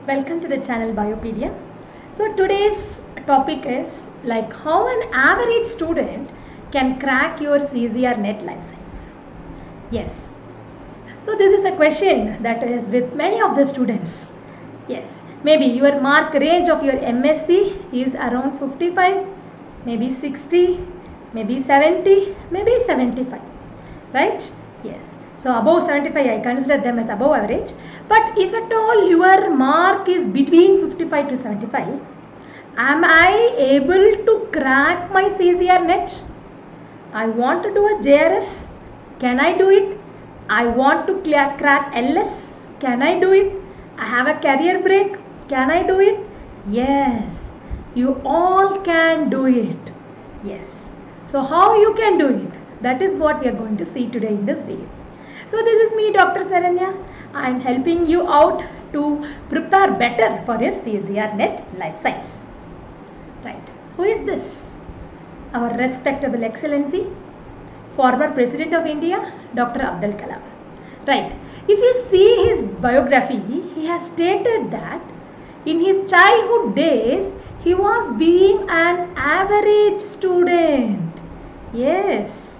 Welcome to the channel Biopedia. So today's topic is like how an average student can crack your CZR net life science. Yes. So this is a question that is with many of the students. Yes. Maybe your mark range of your MSc is around 55, maybe 60, maybe 70, maybe 75. Right? Yes. So above 75 I consider them as above average. But if at all your mark is between 55 to 75, am I able to crack my CZR net? I want to do a JRF. Can I do it? I want to crack LS. Can I do it? I have a career break. Can I do it? Yes. You all can do it. Yes. So how you can do it? That is what we are going to see today in this video. So this is me, Dr. Saranya. I am helping you out to prepare better for your CZR net life science. Right. Who is this? Our respectable excellency, former President of India, Dr. Abdul Kalam. Right. If you see his biography, he has stated that in his childhood days, he was being an average student. Yes.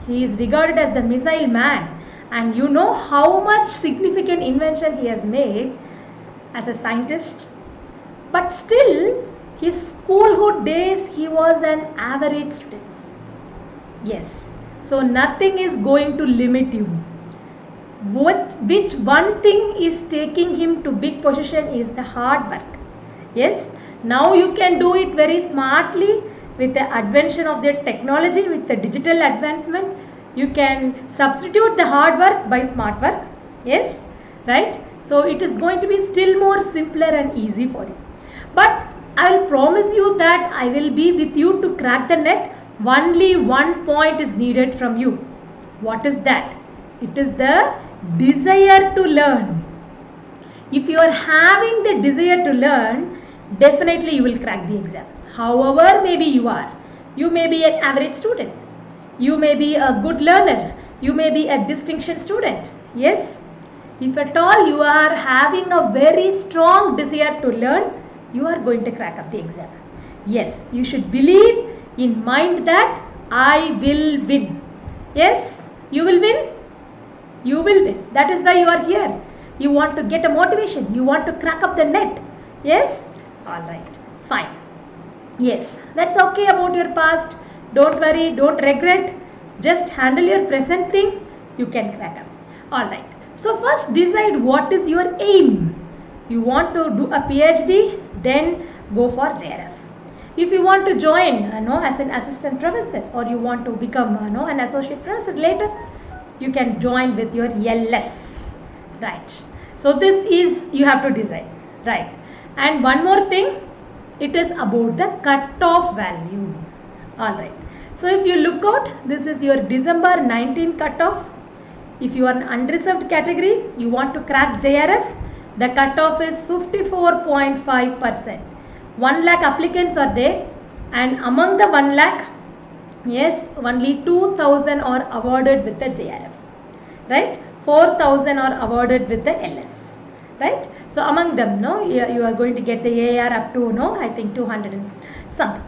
He is regarded as the missile man. And you know how much significant invention he has made as a scientist. But still, his schoolhood days, he was an average student. Yes. So nothing is going to limit you. Which one thing is taking him to big position is the hard work. Yes. Now you can do it very smartly with the adventure of the technology, with the digital advancement. You can substitute the hard work by smart work. Yes. Right. So it is going to be still more simpler and easy for you. But I will promise you that I will be with you to crack the net. Only one point is needed from you. What is that? It is the desire to learn. If you are having the desire to learn, definitely you will crack the exam. However, maybe you are. You may be an average student. You may be a good learner. You may be a distinction student. Yes. If at all you are having a very strong desire to learn, you are going to crack up the exam. Yes, you should believe in mind that I will win. Yes, you will win. You will win. That is why you are here. You want to get a motivation. You want to crack up the net. Yes? Alright. Fine. Yes, that's okay about your past. Don't worry. Don't regret. Just handle your present thing. You can crack up. Alright. So first decide what is your aim. You want to do a PhD, then go for JRF. If you want to join as an assistant professor, or you want to become an associate professor later, you can join with your LS. Right. So this is, you have to decide. Right. And one more thing, it is about the cutoff value. Alright. So if you look out, this is your December 19 cutoff. If you are an unreserved category, you want to crack JRF, the cutoff is 54.5%. 1 lakh applicants are there, and among the 1 lakh, yes, only 2,000 are awarded with the JRF. Right? 4,000 are awarded with the LS. Right? So among them, you are going to get the AR up to I think 200 and something.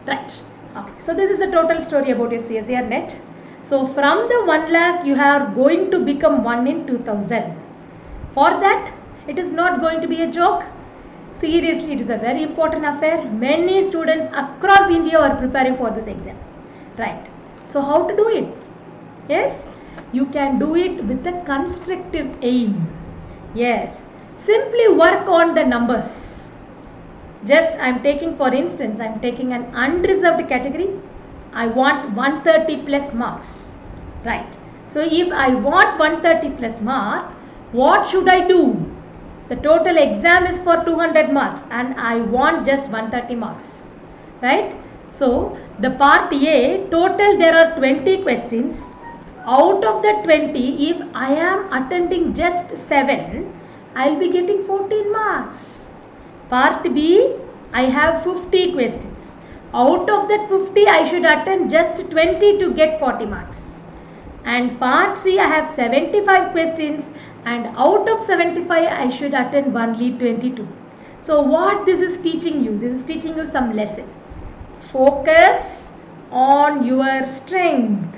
Right? Okay. So this is the total story about your CZR net. So from the 1 lakh, you are going to become 1 in 2000. For that, it is not going to be a joke. Seriously, it is a very important affair. Many students across India are preparing for this exam. Right. So how to do it? Yes, you can do it with a constructive aim. Yes. Simply work on the numbers. Just I am taking, for instance, I am taking an unreserved category. I want 130 plus marks. Right. So if I want 130 plus mark, what should I do? The total exam is for 200 marks and I want just 130 marks. Right. So the part A, total there are 20 questions. Out of the 20, if I am attending just 7, I will be getting 14 marks. Part B, I have 50 questions. Out of that 50, I should attend just 20 to get 40 marks. And part C, I have 75 questions. and out of 75 I should attend only 22. So what this is teaching you? This is teaching you some lesson. Focus on your strength.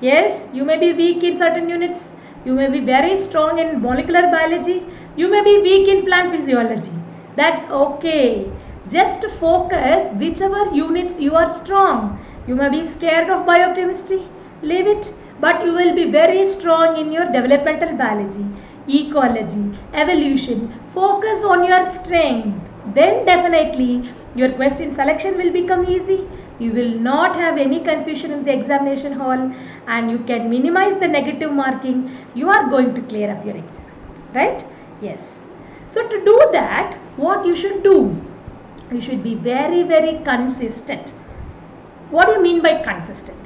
Yes, you may be weak in certain units. You may be very strong in molecular biology. You may be weak in plant physiology. That's okay. Just focus whichever units you are strong. You may be scared of biochemistry. Leave it. But you will be very strong in your developmental biology, ecology, evolution. Focus on your strength. Then definitely your question selection will become easy. You will not have any confusion in the examination hall, and you can minimize the negative marking. You are going to clear up your exam. Right? Yes. So to do that, what you should do? You should be very, very consistent. What do you mean by consistent?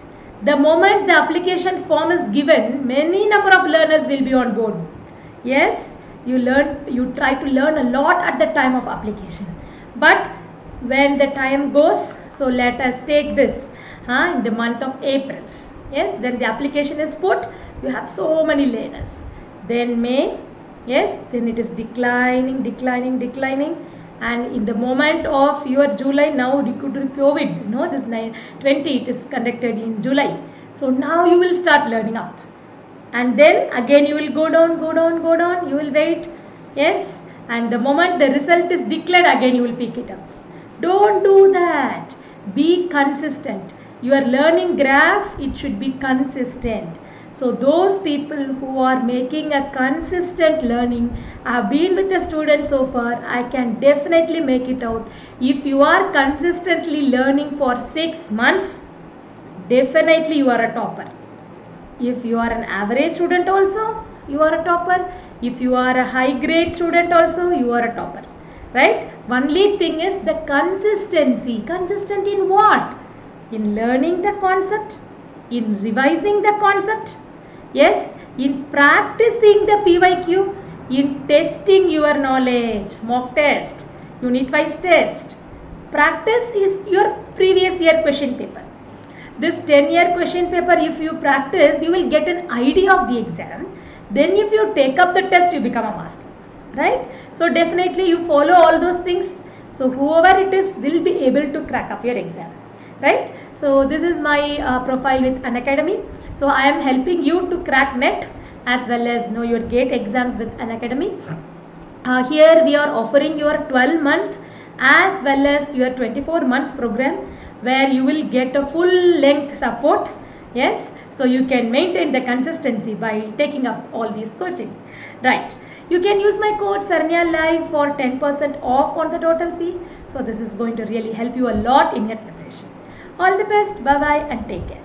The moment the application form is given, many number of learners will be on board. Yes, you try to learn a lot at the time of application. But when the time goes, so let us take this in the month of April. Yes, then the application is put, you have so many learners. Then May, yes, then it is declining. And in the moment of your July, now due to COVID, this 20 it is conducted in July. So now you will start learning up. And then again you will go down, you will wait. Yes, and the moment the result is declared, again you will pick it up. Don't do that. Be consistent. Your learning graph, it should be consistent. So those people who are making a consistent learning, I've been with the students so far, I can definitely make it out. If you are consistently learning for 6 months, definitely you are a topper. If you are an average student also, you are a topper. If you are a high grade student also, you are a topper. Right? Only thing is the consistency. Consistent in what? In learning the concept, in revising the concept, yes, in practicing the PYQ, in testing your knowledge, mock test, unit-wise test. Practice is your previous year question paper. This 10-year question paper, if you practice, you will get an idea of the exam. Then if you take up the test, you become a master. Right? So definitely you follow all those things. So whoever it is will be able to crack up your exam. Right? So this is my profile with Unacademy. So I am helping you to crack NET as well as your GATE exams with Unacademy. Here we are offering your 12-month as well as your 24-month program where you will get a full length support. Yes, so you can maintain the consistency by taking up all these coaching. Right. You can use my code Saranya Live for 10% off on the total fee. So this is going to really help you a lot in your preparation. All the best. Bye bye and take care.